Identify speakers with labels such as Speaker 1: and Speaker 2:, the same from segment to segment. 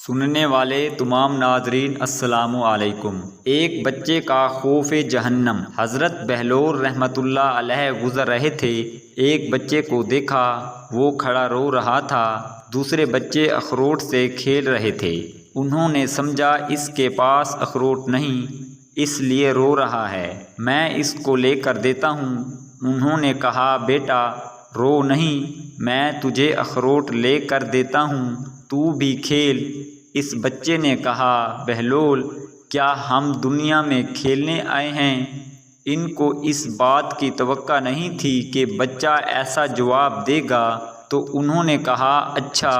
Speaker 1: سننے والے تمام ناظرین السلام علیکم۔ ایک بچے کا خوف جہنم۔ حضرت بہلول رحمۃ اللہ علیہ گزر رہے تھے، ایک بچے کو دیکھا، وہ کھڑا رو رہا تھا، دوسرے بچے اخروٹ سے کھیل رہے تھے۔ انہوں نے سمجھا اس کے پاس اخروٹ نہیں، اس لیے رو رہا ہے، میں اس کو لے کر دیتا ہوں۔ انہوں نے کہا بیٹا رو نہیں، میں تجھے اخروٹ لے کر دیتا ہوں، تو بھی کھیل۔ اس بچے نے کہا بہلول کیا ہم دنیا میں کھیلنے آئے ہیں؟ ان کو اس بات کی توقع نہیں تھی کہ بچہ ایسا جواب دے گا، تو انہوں نے کہا اچھا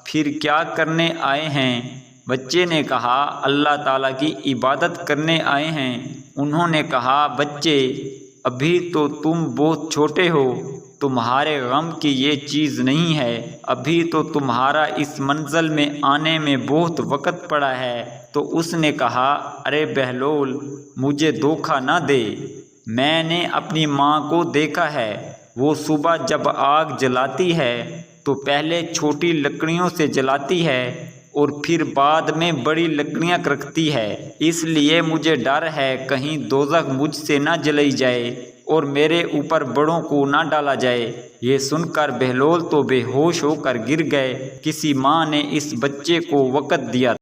Speaker 1: پھر کیا کرنے آئے ہیں؟ بچے نے کہا اللہ تعالیٰ کی عبادت کرنے آئے ہیں۔ انہوں نے کہا بچے ابھی تو تم بہت چھوٹے ہو، تمہارے غم کی یہ چیز نہیں ہے، ابھی تو تمہارا اس منزل میں آنے میں بہت وقت پڑا ہے۔ تو اس نے کہا ارے بہلول مجھے دھوکہ نہ دے، میں نے اپنی ماں کو دیکھا ہے، وہ صبح جب آگ جلاتی ہے تو پہلے چھوٹی لکڑیوں سے جلاتی ہے اور پھر بعد میں بڑی لکڑیاں رکھتی ہے، اس لیے مجھے ڈر ہے کہیں دوزخ مجھ سے نہ جلائی جائے اور میرے اوپر بڑوں کو نہ ڈالا جائے۔ یہ سن کر بہلول تو بے ہوش ہو کر گر گئے۔ کسی ماں نے اس بچے کو وقت دیا